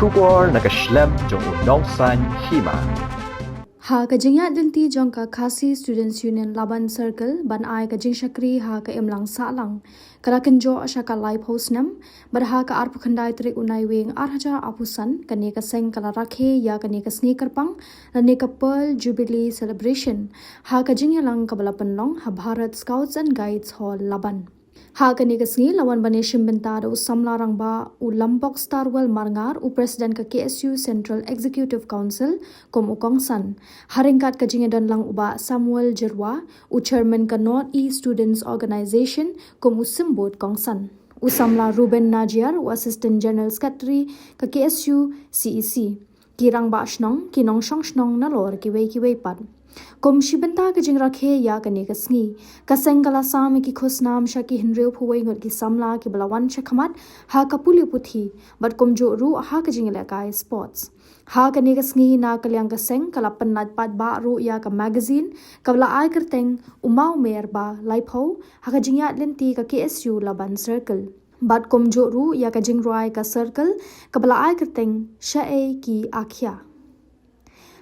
Shubor naga Snem jong unong san Hima. Ha ka Jingdap jong ka Khasi Students Union Laban Circle ban ai ka Jingshakri ha ka imlang salang kala kenjo asha ka live host Snem bar ha ka arpu khandai trik unai wing 8,000 apusan kane ka seng kala Rakhe ya kane ka sneaker pang lane ka Pearl Jubilee celebration ha ka Jingyalang ka balapan long ha Bharat Scouts and Guides Hall Laban. Ha kani kasngi lawan bane shimbenta u samla rangba u Lombok Starwell Marngar u president ka KSU Central Executive Council kom u kongsan haringkat ka jingedan lang uba Samuel Jirwa u chairman ka North East Students Organization kom u simbot kongsan u samla Ruben Najiar u assistant general secretary ka KSU CEC kirang ba shnong kinong shong shnong na lor kiwei pat Kom shibenta ka jing Rakhe ya kani kasngi kasengala sam ki khosnam shaki hinreu phuwei ngot ki samla ki balawan chakhamat ha kapuli puthi but kom jo ru ha ka jing la kai sports ha kani kasngi na kalyang kaseng kalapan nat pat ba ru ya ka magazine kabla ai kerteng umau mer ba laipho ha ka jingya lenti ka KSU Laban Circle bat kom jo ru ya ka jing roi ka circle kabla ai kerteng shae ki akhya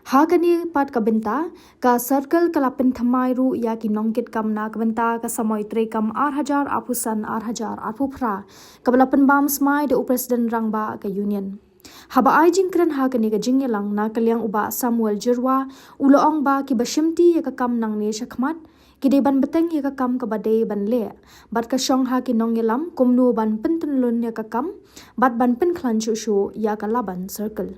Ha kani pat ka benta ka circle kalapin thamai ru ya ki nongkit kam na ka benta ka samoy tre kam 8,000 apusan 8,000 apupra kabalapan bam smai de president rangba ka union haba ai jingkran ha kani ka jingyalang na kalyang uba Samuel Jirwa uloong ba ki bashimti ya ka kam nang ne shakmat kide ban beteng ya ka kam ka bade ban le bat ka shong ha ki nongyelam komnu ban pentunlun ya ka kam bat ban pen khlanchu shu ya ka Laban Circle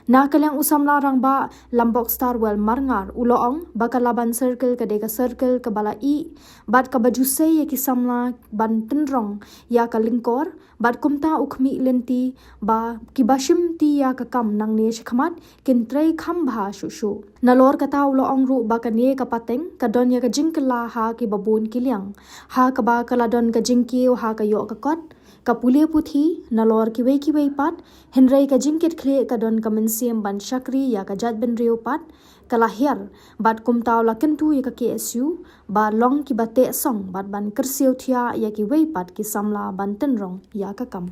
Na kalyang usamla rangba Lombok Starwell Marngar uloong baka Laban Circle ka deka circle ka bala I bat ka bajuse ya ki samla ban penrong ya ka lingkor bat kumta ukmi lenti ba ki bashim ti ya ka kam nang ne shakhamat kin trei kham bha shushu nalor ka ta uloong ru baka ne ka pateng ka don ya ka jingkla ha ki babun kilyang ha ka ba kala don ka jingki ha ka yo ka kot Kapulia puthi nalor kiwei pat henrei ka jingkit khle ka don ka mensiam ban shakri ya ka jat ben reu pat kalahir bat kumtaw la kentu ya ka KSU ba long ki bate song bat ban kersiu thia ya ki wei pat ki samla ban tenrong ya ka kam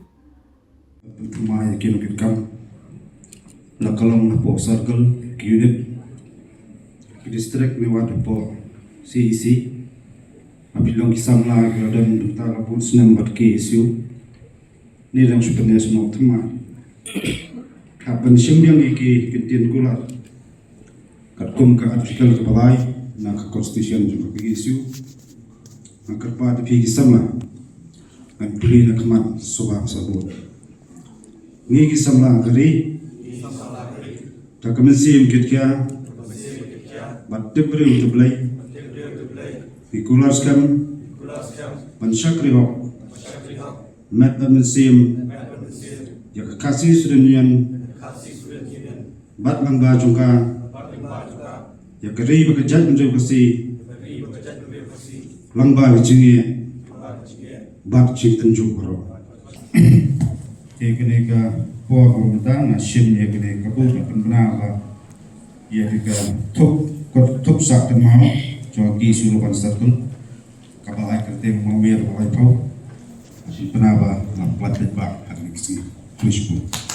Tuma ya ki lokit kam la kalong na po circle ki unit ki district me wat po CEC abilong ki samla ka don ta la pun Snem bat KSU ni lang supanes no tama kapan simbiang iki kitian kula kat kum ka artikel ka balai na ka constitution juga ka isu na ka pa de pigi sama an puli na kamat soba sabot ni ki samla kari ta kamensim kitkya bat tebre uteblai ki kulas kam ban shakri ho Met dan museum ya Khasi Student Union bat lang ba jungka ya kari ba kajat menjau kasi lang ba jingi bat cipten jukro kene ka po ko ta na sim ya kene ka bu ka bana ba ya ka thup sak tan mau cho ki su Laban Circle ka ba ai ka te mo mer ba pau si penaba na platet ba hari ini Facebook.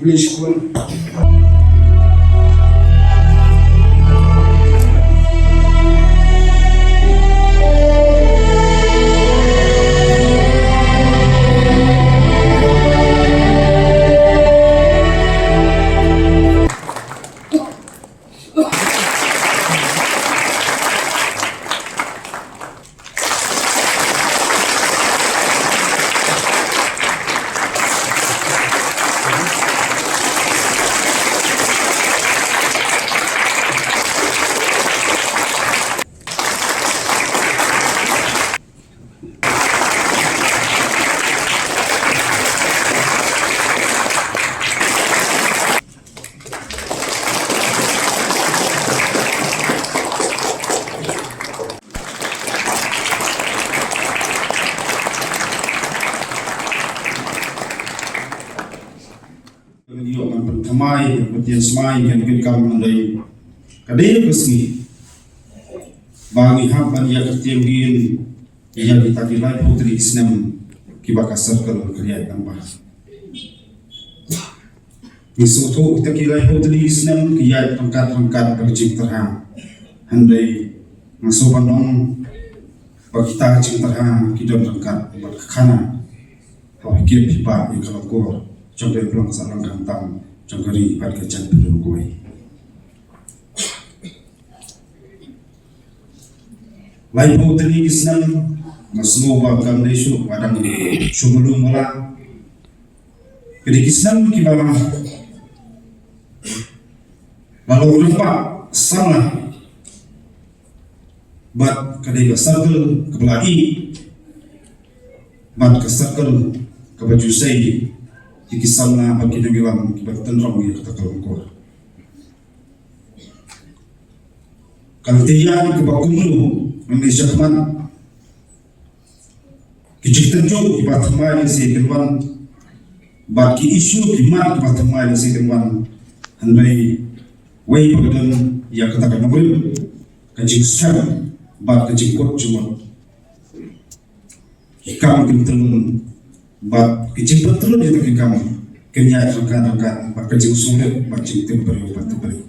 Please go. thamai berpatian semai kan kam andai kadai kesni bagi hampan ya ketiangin ya kita kilai putri Snem kibaka circle kriya tambah Misuto kita kilai putri Snem kiai tangkat berjing terang handai masukan dong kita jing terang kita tangkat berkana hawa kira pipa yang kalau kau coba pulang salang kantang cangkari pada kejan belum kue lain putri Snem masnu bakam desu padang sumulu mula jadi Snem kibala lalu lupa sama bat kadai circle kebelai bat ke circle ke baju sei ikisana bagi negara kibat tenrong ya kata kalungkor kaltian ke bakumlu Indonesia teman kijik tenjo kibat mai si kelwan bagi isu kimat kibat mai si kelwan handai wei pagadan ya kata kalungkor kajik sekarang bat kajik kot cuma ikam kintelun bat kajik betul dia tak ikam kenya rakan bat kajik sulit bat kajik temperi bat temperi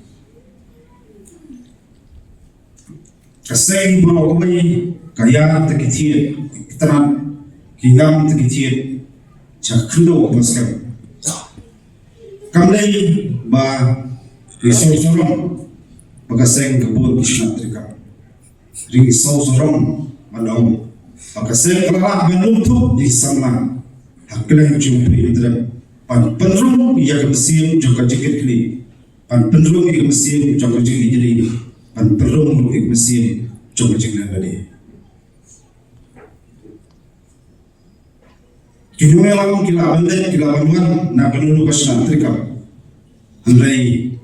kaseng bawa kami kaya terkecil teran hingam terkecil caklo masker kamlei ba risau-sorong pakaseng kebun kisna terika ring risau-sorong manau pakaseng kelak menuntuk di sana haklan jumpi idram pan penrung ia kemesin juga jikit kli pan penrung ia kemesin juga jikit jadi pan penrung ia kemesin juga jikit tadi kini melang kila benden kila banduan na penunu kasna terika handai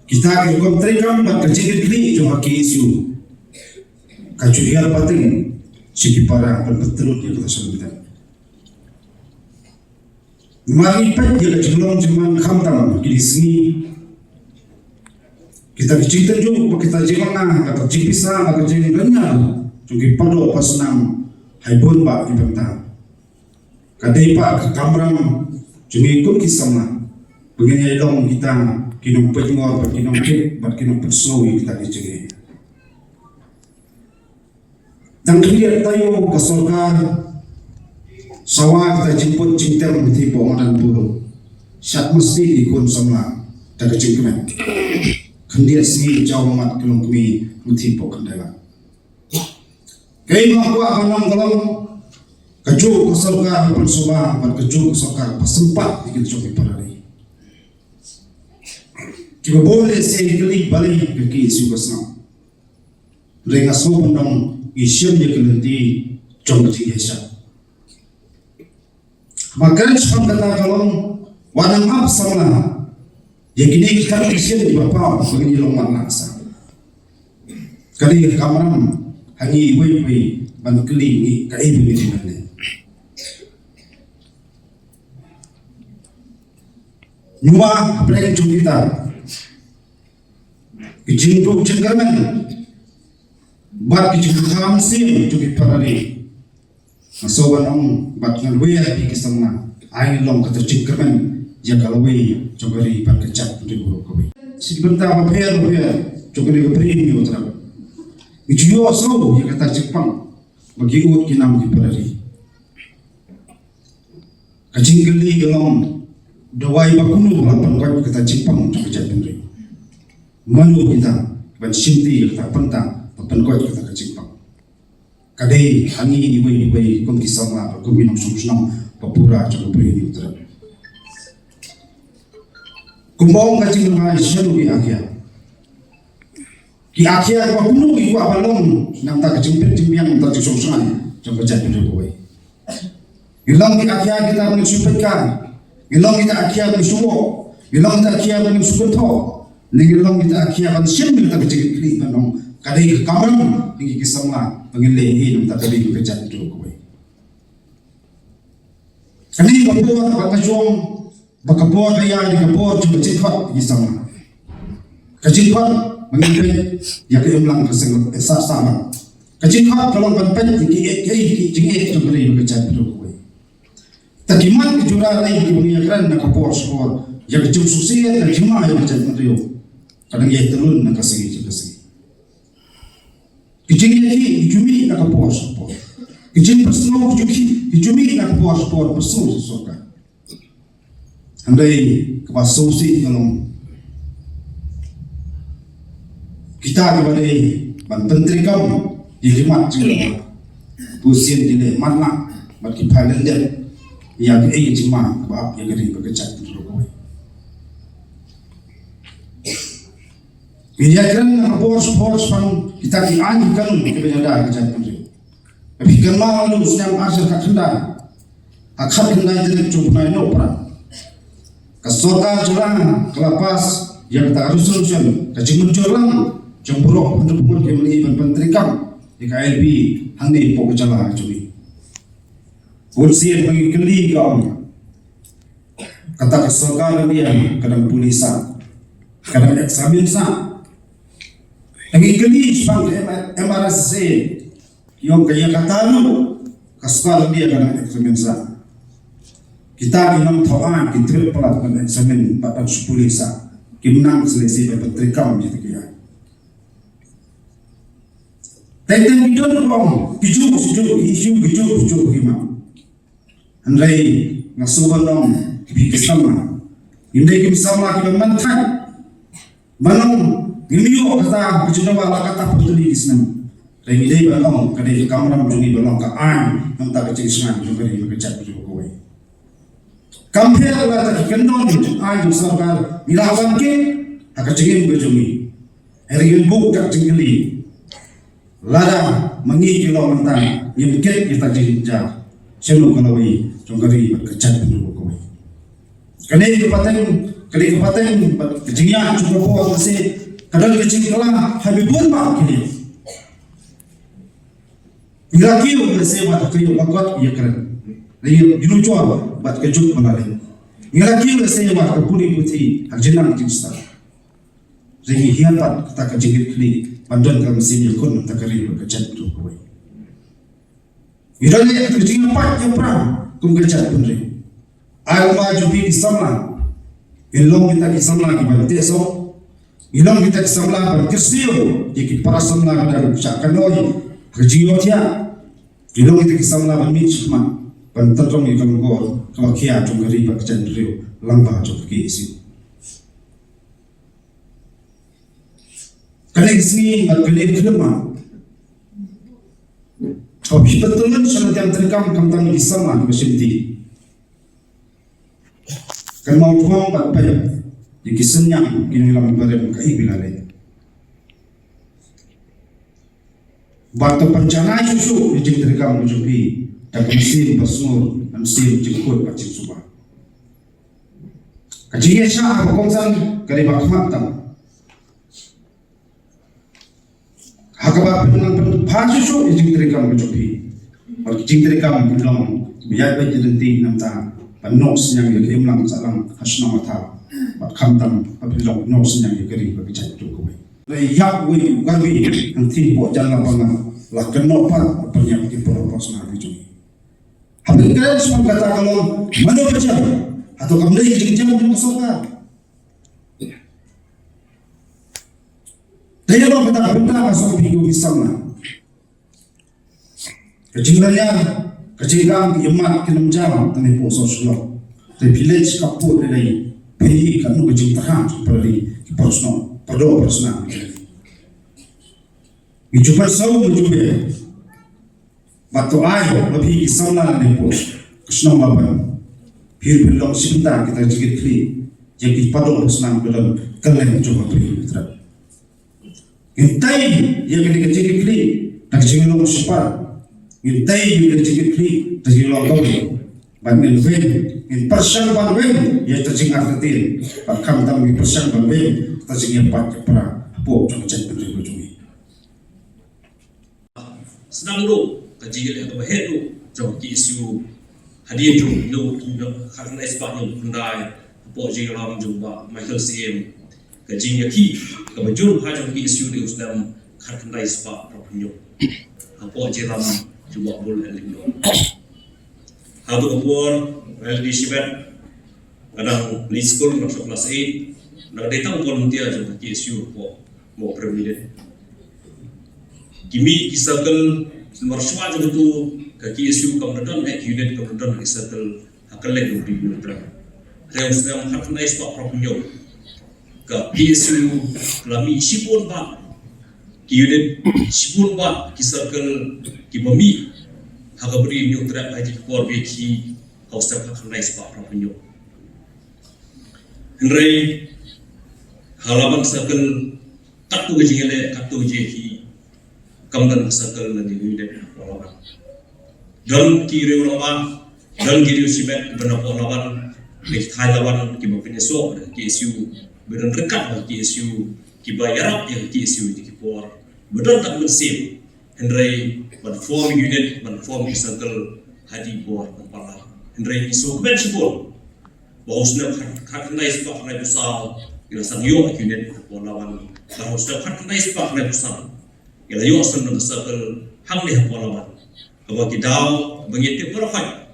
kita ke kontrikam bat kecil kli cuma ke isu kacurian pating siki para betul dia kita sebutkan mari pet dia jelong cuman khamtam di sini kita cerita juga kita jangan atau cipisa atau jangan kenyal cuki pado pasnam haibon pak ibenta kadai pak kamram cumi ikut kisah begini dong kita kinong petngor bat kinong kit bat kinong persoi kita dicegi dan kemudian tayo kasolkan sawah kita jemput cinta mesti pengonan buruk syak mesti ikut sama tak kecingkemen kemudian sini jauh mat kelong kami mesti pokendala kaya makwa kanang kalong kaju kasolkan persoba bat kaju kasolkan pasempat ikut cobi parari kiba boleh sehingga balik ke isu kesana rengas mendong isyam dia kelenti jom tiga maka sebab kata kalau wanang apa sama yang kini kita isyam di bapa begini lompat laksa kali kamaram hangi wei ban keling kai begini mana nyua apa yang kita Jingdap cengkarman bat kicik kham sim cuki parali masoban om bat ngalwe di kisama ai long kata cengkarman ya kalwe cogari bat kecap di guru kowe sibenta apa per cogari beri ni otra ijo so ya kata Jepang bagi ut kinam di parali kacing geli gelong dawai bakunu lapan kau kata Jepang cogari beri manu kita ban sinti kita pentang papan kau kita kecipang kadai hangi ibai kom kisama kom minum sumsnam papura coba beri ni utara kumbang kacing ngai syanu ki akhia ko kunu ki wa balong nang tak kecing yang tak sumsnam coba jadi dulu hilang ki akhia kita mensumpatkan hilang kita akhia mensuwo hilang kita akhia mensumpatho Ningilong kita akhir akan simbol tak kecil klik manong kadai kamar tinggi kisama pengelehi nam tak kadai kejan itu kowe. Kami membuat apa kajong Bakapor kaya di kapor cuma cikot di sama. Kecikot mengimpin ya ke umlang keseng sama. Kecikot kalau penpen iki jingit cemberi bekerja berdua. Takiman kejurah lain di dunia keren nak kapor skor. Ya kecuk susia dan jemaah yang bekerja berdua. Kadang ia telun nak kasih. Kejingit ini jumi nak kapor skor. Kejing personal jumi nak kapor skor personal sesuatu. Andai kepasusi kalau kita kepada menteri kamu dihemat juga pusing tidak mana bagi paling dia yang ingin cuma sebab yang kena bekerja untuk kau. Ia kerana bos pun kita dianjurkan kepada kerja menteri. Tapi kerana lalu sedang asal kakenda, akar kenda jadi cuma nopra. Kesorka curang kelapas yang tak harus solusi. Kecil curang jempurok untuk kembali menteri kam di KLB handi pok jalan cumi. Polisi bagi keli kau kata kesorka dia kadang polisa kadang eksamen sa. Lagi keli sebang MRSC yang kaya kata lu kesorka dia kadang eksamen sa. Kita minum tawaan kita pelat pada eksamen pada polisa kita selesai menteri kam gitu ya. Tentang bidon kong, kiju Hima. Andai ngasuban dong, kisama. Indai kisama kita mantan. Banong, gimiyo kata kiju nama kata putri Snem. Tapi indai banong, kadai kamera menjadi banong kaan, nampak kecil senang juga di bekerja juga kowe. Compare lah tadi kendon ayu sarkar ilawan ke, agak cengeng berjumi. Hari buk tak cengeli. Lada mengi kilo mentang yang ket kita jinja selu kaloi jongkari bekerja dulu kowe kene kepaten kejingnya cukup po masih kadang kecing kala habibun ba kini ilakiu bersama kayu bakot ya keren lagi dilucuan bat kejuk menari ilakiu bersama kapuri putih arjenang jinsta lagi hiapat kita kejingit kini Pandan kami sini kun tak kari bekerja tu kowe. Ira ni kerja apa yang perang kum kerja pun re. Ayo maju pergi sama. Ilong kita di sama di bante so. Ilong kita di sama berkesio jadi para sama dari cakap noi kerja dia. Ilong kita di sama bermit cuma penterong ikan gol kalau kia tu kari bekerja tu lambah tu pergi isi. Kali sini kali kelima. Tapi betulan sangat yang terkam kamtang di sama bersemedi. Kalau mau tuang tak payah. Di kisahnya kini lama barang kai bilale. Batu pencana susu di jeng terkam menjupi. Tak mesin pasmur mesin jengkut pacing subah. Kacingnya syah berkongsan kali bakmat tam. Hakaba penang pasusu jing terekam mencobi. Bagi jing terekam belum biar baca denti namta panos yang dia imlang salam hasna mata. Bak kamtam apilong nos yang dia keri bagi cak tu kowe. Lai yak we garbi nanti buat jalan banga lah kenopa penyak di poros na bijui. Habis keren semua kata kalau mana baca atau kamu lagi jing jam masukkan. Dia orang kata benda masuk hidup sama. Kecilannya kecilan yemat kenam jam tanah poso sulo. The village kapur dari pergi kanu kecil tahan seperti persno, perdo persna. Ijupa sau menjupe. Batu air lebih sama tanah pos. Kesno maban. Pir belong sebentar kita jigit kli. Jadi perdo persna dalam kalian coba pergi terap. Intai yang kena kecil kli, nak kecil long separ. Intai yang kena kecil kli, kecil long kau. Banding wen, in persen ban wen, ia terjing artin. Pakam tam in persen ban wen, terjing empat kepala. Apa cuma cek berdua cumi. Senang lu, kecil yang berhead lu, jauh isu hadiah tu, lu karena sebab yang benda po jing lam jumba Michael CM ka jing yaki ka bajur ha jong ki isu di Snem khat kandai spa propnyo po jing lam jumba bol elimno ha to por LD Sibet kadang di school masuk kelas 8 na datang volunteer jong ki isu po mo president kimi kisakal marswa jong tu ka ki isu kamdan ek unit kamdan kisakal akalek do di ultra reu Snem khat kandai spa propnyo ka ki isu lami sipun ba ki unit sipun ba kisakal ki bami hakabri nyu tra ai por be ki hausa khat kandai spa propnyo Henry halaman sakal katu jingele katu jehi kamdan sakal na diwide lawan dan kiri lawan dan kiri sibet benar lawan di thai lawan ki mapinso ki isu bedan rekat ki isu ki bayarap yang ki isu di por bedan tak mensim Henry ban form unit ban form sakal hadi por pala Henry isu ben sibol bahwa Snem khat kandai spa kandai pusal ila sang yo unit por lawan bahwa Snem khat kandai spa kandai pusal ila yo Snem na sakal hang ni por lawan bahwa kidaw bangit por fai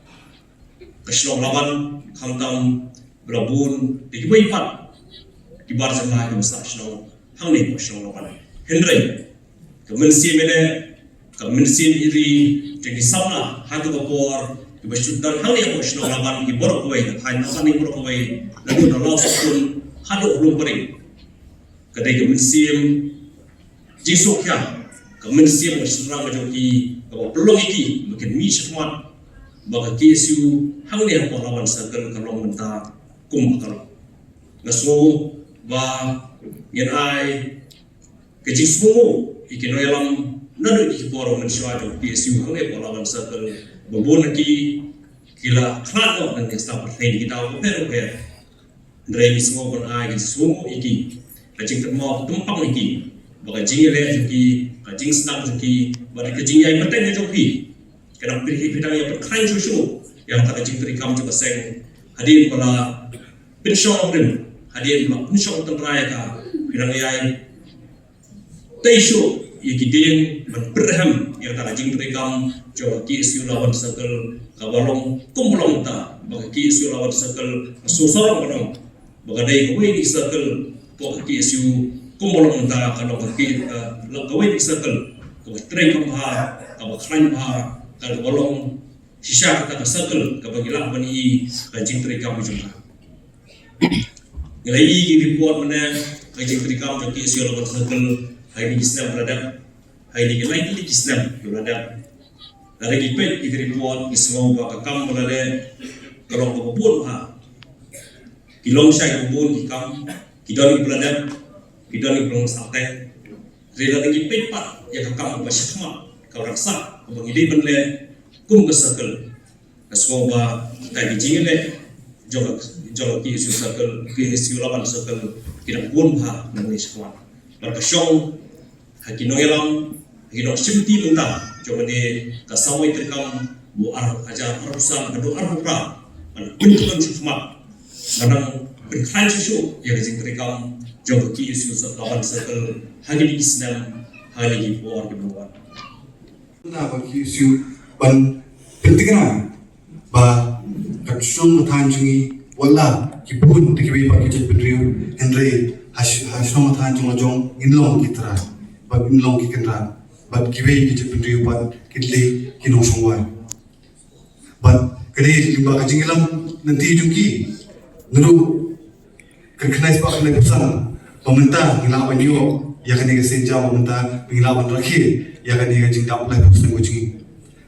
kaslo lawan khamtam Labun di kibai pat kibar sama ke besar sno hang ni por sno lawan Henry kemensi mene kemensi iri jadi samna hadu por Basudan hal yang emosional laban di borok kawai, hanya laban di borok kawai, lalu dalam sekun hadu belum beri. Kedai kemensim Jingsokya, kemensim berserang menjoki, kalau pelong iki, makin mi semat, bagi kesu hal yang lawan sakal kalau mentah kumbakar. Naso bah yang ai kejingsmu ikin oyalam nadu di borok mensuai kesu hal yang lawan sakal babon ki kila klado dan stop pertain kita per ndrei semua kon ai ki semua iki kacing termo tumpang iki baga jingele ki kacing snap ki baga kacing ai penting joki kadang pilih bidang yang berkain susu yang tak kacing terikam juga seng hadir pala pensong rim hadir mak pensong tentrai ka bidang ai teisu iki den berperham yang tak kacing terikam jo ki isu lawan sakal kabalong kumulong ta bagi ki isu lawan sakal susorong kanong bagadai kawai di sakal po ki isu kumulong ta kanong ki kawai di sakal kawai tren kamha kawai kran ha kabalong sisa kata sakal kabagi laban i kajing terikam juga nilai i report mana kajing terikam jo ki isu lawan sakal hai di Snem berada hai di lain di Snem berada dari kipet ikri buat ismau baka kam balade kalau kebun ha kilong sai kebun ikam kidon ibladat kidon iblong sate rela dari kipet pat ya kam basyakma kau raksa bang ide benle kum kesakal ismau ba kai jingele jolok ki isu sakal ki isu lawan sakal kidang bun ha nang iswa berkasong hakinoelam hakino simti mentah coba ni kasawai terkam bu ajar arusan kado arupra bentukan sifat kadang berkain susu yang jing terkam coba ki isu lawan sakal hagi di Snem hagi di por di bawah na bagi isu ban pentingna ba kaksong mathan jungi wala kibun tikiwi pa kicet benriu Henry hasong mathan jung ajong inlong kitra ba inlong kikendra but kiwei ki jependri upat kitli kinong songwai but kali limba kajingilam nanti jungki nuru kerkenais pak kena pesan pemerintah ngilaban yo ya kan senja pemerintah ngilaban Rakhe ya kan Jingdap lai pesan gojingi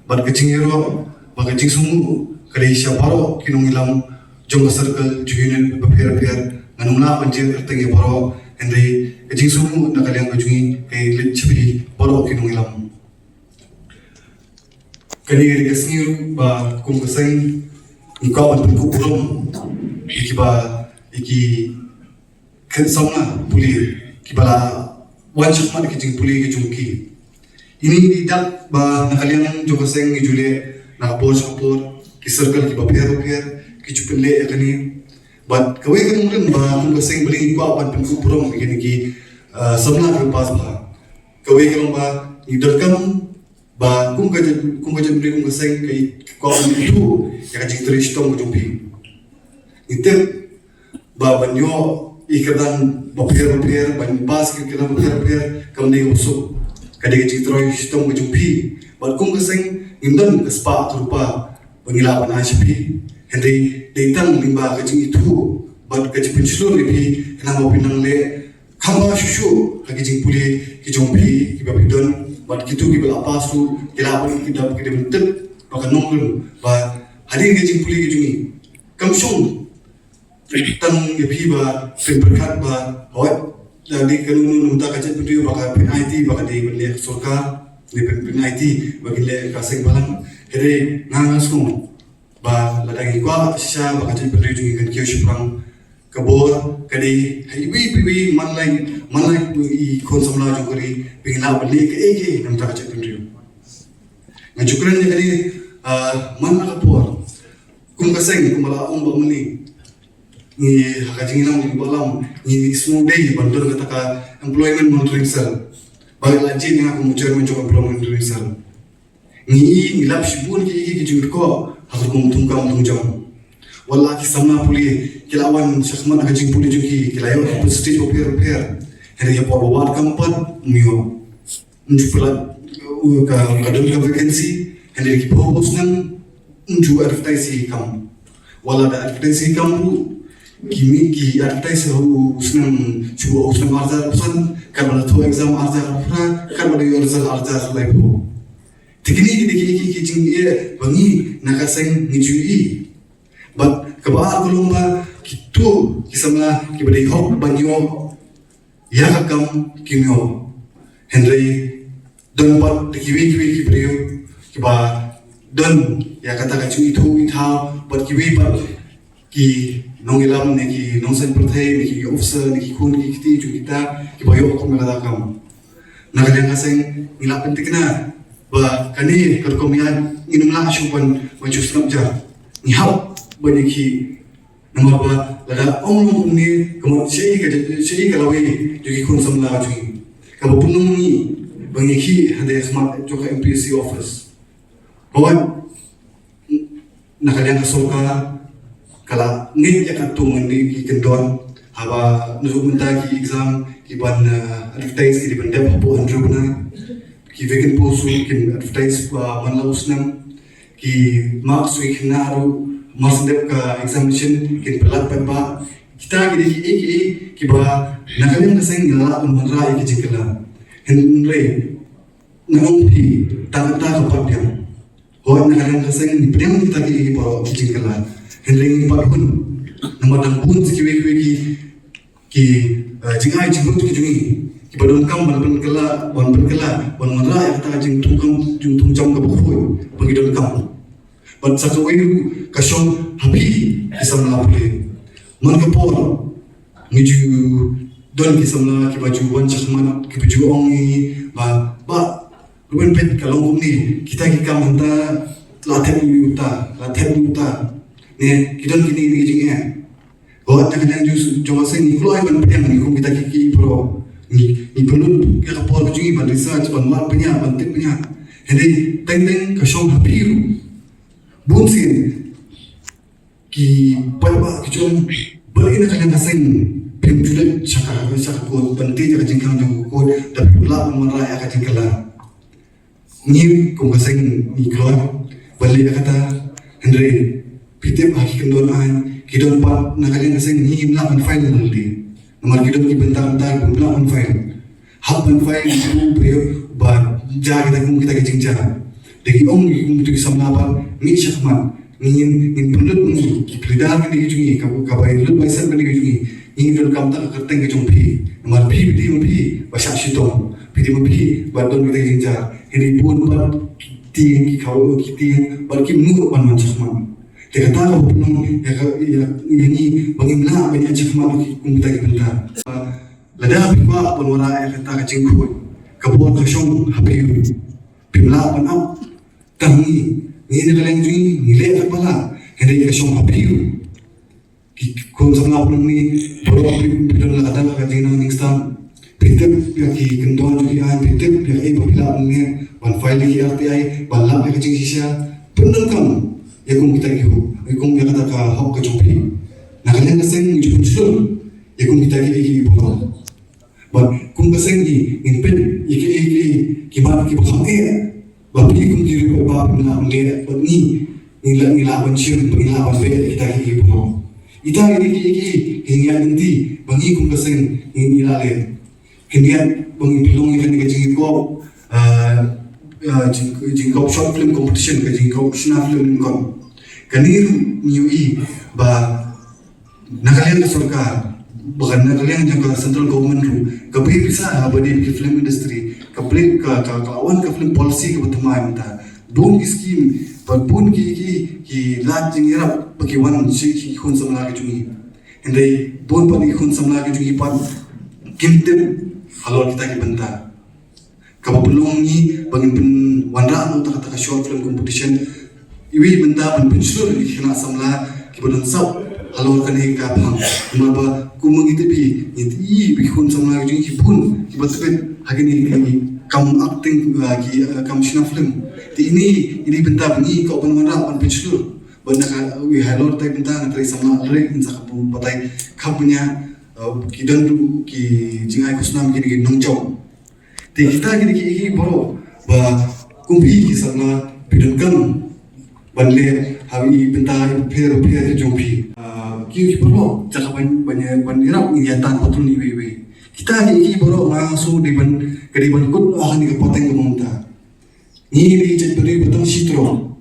but kajingero ba kajing sumu kali syaparo kinong ngilam jong circle juhinen beper nganumla panjir tertengi baro Henry kajing sumu nak kalian gojingi kay litchabi baro kinong ilam kani kesni ba kum keseng engkau bentuk urum iki kesana puli kibala wajib mat kajing puli kejungki ini tidak ba nak kalian jo keseng jule na bos apor ki circle ki ba per ki chupele kani but kawai kan mungkin ba kum kaseng beli gua ban pun kurang begini ki samla ke pas ba kawai kan ba idalkam ba kum ka beli kum kaseng kai ko itu ya ka jing trish tong jumpi itu ba banyo ikadan bapir ban pas ke kala bapir kam dei usuk kadai jing trish tong jumpi ba kum kaseng indan kespa rupa pengilapan HP Henry datang limba kecing itu bad kecing pensulur lebih kena mau pinang le kamba susu lagi jing puli kijompi kibabidon bad kitu kibal apa su kilapan kita bentuk bahkan nongol ba hadir kecing puli kijungi kamsung tang lebih ba berkat ba hot jadi kalau nunta kecing pentiu bahkan IT bahkan di beli surga di IT bagi le kaseng balang Henry ngangas kong ba ladang ikwa sisa ba kacang pendiri jungi kan kiyo syuprang kabor kadi hiwi manlai i konsamla jungkari pingla beli ke ege nam ta kacang pendiri ngajukran ni kadi man kapor kum kaseng kumala ba muni ni hakajing nam ni balam ni small day bandar kata employment monitoring cell ba lajin nga kumujar mencoba employment monitoring cell ni ngilap shibun ki jungko aku tung jam. Walau kisah puli kilawan syakman agajing puli juga kilayo stage opir. Hari ya pawat kampat mio. Menjual kadang vacancy. Hari ki pawat nang menjual advertise kam. Walau ada advertise kamu kimi ki advertise Snem cuba Snem arza pesan kalau tu exam arza pura kalau dia result arza lepo. Teknik ki jing bangi nakaseng ngijui but kabar kolomba kitu kisamla kibadi hok banyo ya kakam kimyo Henry don pat kiwi kibrio kiba don ya kata kacu itu itha but kiwi pat ki nongilam ne ki nonsen perthai ne ki officer ne ki kun ki kiti ju kita kiba yo ko mala kam nakadang kaseng ngilap pentikna ba kani kerkomian inumlah syupan maju snapja ni hab baniki nama ba lada omlong ni kemudian sei kalawi jadi kun samla ju kalau punung ni baniki ada smart joka MPC office bawa nakalian kasoka kala ni yakatung ni ki kendon haba nuzuk mentaki exam ki ban advertise ki ban dep hapo andrubna ki vacant post kin advertise manlau Snem ki marks week naru masdep ka examination kin pelat pepa kita ki ba nakalim kaseng ngala manra ki jikala henre ngong pi ta kapapyam ho nakalim kaseng ni prem kita ki ba jikala henre ni pakun namadang bun ki jingai jingut ki jungi Badon kam ban kela ban manra ya kata jing tung jam ka bukhoy bagi don kam ban sakawai kasong habi kisamla pule man ka por ngiju don kisamla ki baju wan chakman ki baju ongi ba ruben pet kalong ni kita ki kam hanta lathen yuta ne kidon kini ni jing e go ta kadang ju jawase ni kloi ban pedang ni kum kita ki pro ni perlu kita kapal kecil ban research ban mat punya penting punya jadi teng kasong hapiru bunsin ki palba kicom balik nak kena kaseng pemjulat cakap ko penting jaga jingkang jang ko tapi pula memeraya ka jingkala ni ko kaseng ni klon balik kata Andre pitip haki kendonaan kidon pat nak kena kaseng ni melakukan final di nomor kita ki bentar-bentar pula on file hab on file itu beliau ba jaga kita kecingja degi ong itu samla ba mi syakman ngin pendut ni ki pridar ni jungi kabai lu baisar ni jungi ingin dol kam tak kerteng ke jumpi nomor bi ba syashitong bi ba don kita kecingja ini pun ba ti ki kau ki ba ki nur pan syakman dia kata kalau belum ya ini bagaimana banyak cakap kita kita lada bikwa penwara ya kata kacing kuat kabur kasong habiu pimla panap tangi ni kaleng jui nilai apa lah hendak kasong habiu Kung sa mga punong ni Bro Bidon la kadang ka tingnan ng stam pitip ya ki kendon ki an pitip ya ai babila ni ban file ki RTI ban lab ka jing sisya penang kam ya kung kita ki hu kung ya kata ka hok ka jumpi na kalian kaseng jupun sul ya kung kita ki botol ban kung kaseng ki inpen ki ba ki ba e ba pi kung ki ba na le ba ni la ban shim ni la ban fe kita ki botol ita ini hingga nanti bagi kum kaseng ini lale hingga bagi pilong ini kan jingkop jingkop short film competition ke jingkop short film kon kanir niui ba nakalian ke sarkar bukan nakalian yang ke central government ru kabeh bisa abadi ke film industry kabeh ka kawan ke film policy ke berteman ta don scheme pun ki lat jing irap bagi wan si ki khun samla ke jungi hendai bon pan ki khun samla ke jungi pan kimte halor kita ki benta ka belong ni bagi pen wanra no ta short film competition iwi benta pan pensul ki khina samla ki bodan sab halor kan ka phang maba kumang itepi ni bi khun samla ke jungi pun ki batpet hagini kam acting ki kam shina film ti ini benta bunyi kau penwara pan pensul benda ka wi halor tai benta ngatri sama re insa ka patai kapunya ki dandu ki jingai kusnam ki nongjaw ti kita ki boro ba kumbi ki sama bidon kan banle hawi benta pher jompi ki boro jaka ban irap ni yatan patul ni we kita ki boro ngasu di ban kediban kut akan ni kapateng kumunta ni jadi beri batang sitro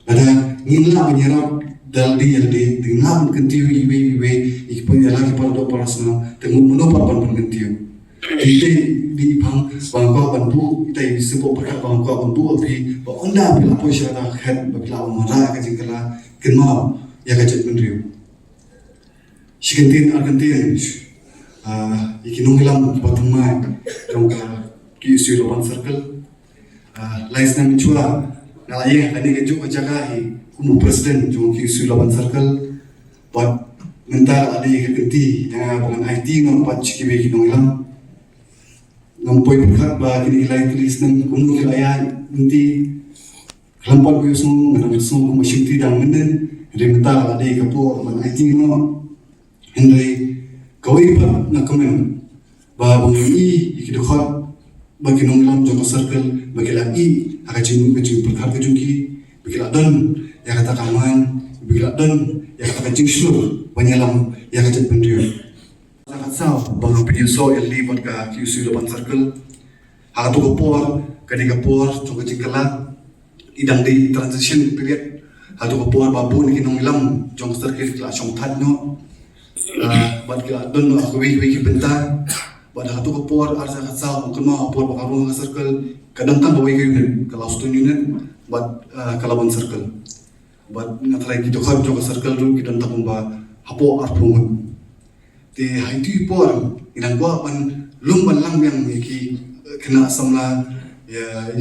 ada ni lah menyerap daldi dengan kentiu iwe ikpun yalah kipar do parasna temu menopar pan kentiu di bang bangko bantu kita sebut perkat bangko bantu api ba onda bila poisya da khat bila mara ka jingkala kenma ya ka chat menriu shikentin argentin ikinung hilang batumai jongka ki isu Laban circle Snem chua na ye ani ke ju jaga hi kumu president jo ki isu Laban circle pat mental ali ke kenti na bukan IT ngam pat chiki be kinong hilang ngam poi berkat ba kini ilai tulis nang kumu ki aya nanti lampat bu sung ngam sung kumu shikti dang menen re mental ali ke po bukan IT no hendai kawai pa na komen ba bungi ikidokhat bagi nonglam joko circle bagi lagi akajin berkar kejuki bagi ladan ya kata kaman bagi ladan ya kata kajing slur banyalam ya kata pendiu sangat saw bang video so eli vodka QC Laban circle hatu kopor kadi kopor joko jingkala idang di transition period hatu kopor babu ni nonglam joko circle kla song that no bagi ladan no aku wi benta pada hatu kopor arsa katsau kena por bakarung ka circle kadang tan bawai ka unit kalau stu unit bad Laban circle bad ngatrai ki dokha joka circle ru ki dan tapumba hapo arpungun te haitu por inang gua pan lumban lang yang ki kena samla ya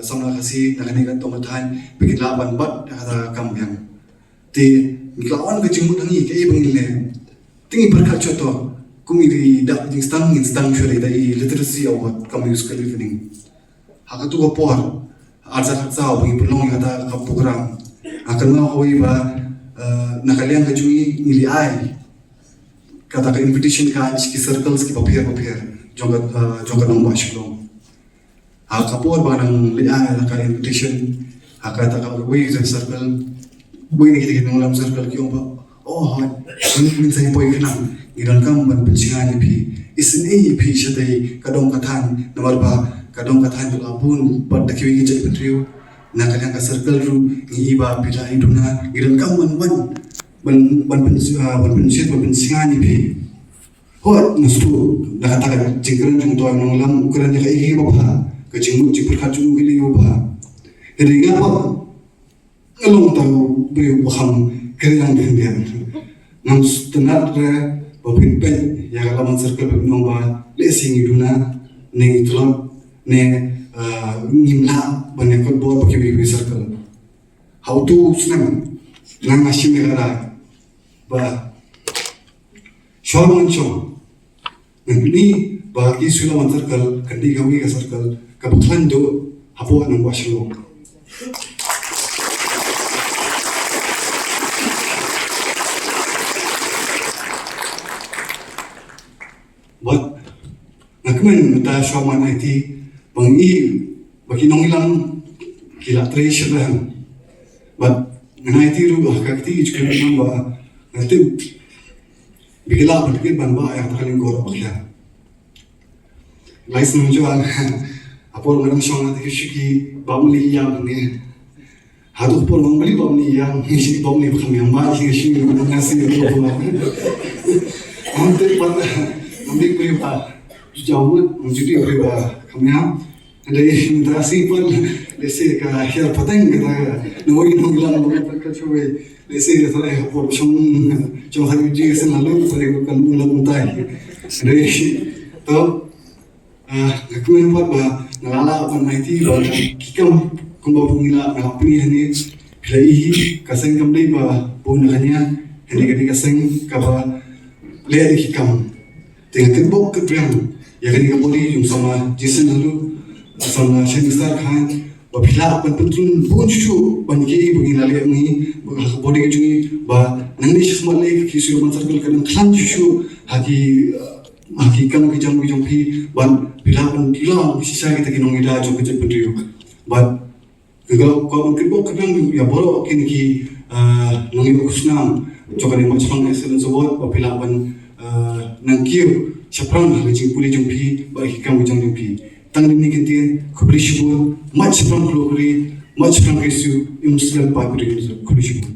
samla kasi nakani ka tomatan bikin Laban bad kata kam yang te nglawan ka jimut hangi ke bangile tingi berkat contoh kumi di dak jingstang syuri dari literacy award kami use kali living haka tu kopor arsa khatsao bagi pelong kata ka program akan mau hoi ba nakalian ka jui nili ai kata ka invitation ka ki circles ki papier jonga nang bashlo haka por ba nang li ai ka invitation haka ta ka wei circle wei ni kita nang lam circle ki omba oh min sai poi kana iran kam ban pensingan pi isin pi shadai kadong kathan nomor ba kadong kathan labun pada kiwi jai pentriu na kadang ka circle ru ni ba pila iduna iran kam ban pensingan pi ho nustu da kata jingkran jung to nong lam ukuran ka igi ba ka jingu jipur ka jung gili ba ringa ba ngalong tahu beri baham kerang dia nam tenat re bapin pen ya Laban circle nong ba lesing iduna ne itlo ne nimla bane ko bo baki bi circle how to Snem nang asim gara ba Shorman Chong. Nagni bagi Sulaman Circle, Kandigawi Circle, Kabutan do Hapo and Washalo. But nagman mata Shorman IT bangi bagi nongilang kila trace lang. But nanti ru kakti ichkan namba nanti bigla berkit banba yang terkali gor bakya. License jual apor ngadam shong nanti kishiki bamli yang ni. Hadu por bamli bamli yang kishiki bamli bakam yang ba kishiki nasi itu pula. Nanti pada nanti beriba jauh menjadi beriba kami Dari interaksi pun, lese ka hiar pateng kita nuwi nunggilang mga pagkacuwe lese kita ay hapor siyong haluji sa lalu pare ko kan ulang untay. Dari to ngakuin pa ba nalala pa na iti ba kikam kumbawa pungila na kapinihan ni pilaihi kaseng kamday ba buong na kanya hindi kaseng kaba lea di kikam. Tingnan kinbok kabrang yakani kapoli yung sama Jason lalu asal Shengistar Khan, wabila pan pentrun buncu banki bagi lali ni bodi kejuni ba nangni semua lagi kisu man circle kadang klan cucu haki kam kejam pi ban bila pan kila sisa kita kinong ida jo kejap berdiri ban kalau kau mungkin bok kadang ya borok kini ki nangni kusnam coba ni macam mana selen sebut wabila pan nangkiu siapran haki puli jumpi bagi kam kejam jumpi Tang ni kintin kubri shibun much from globally much from Kristu imusgal pa kubri shibun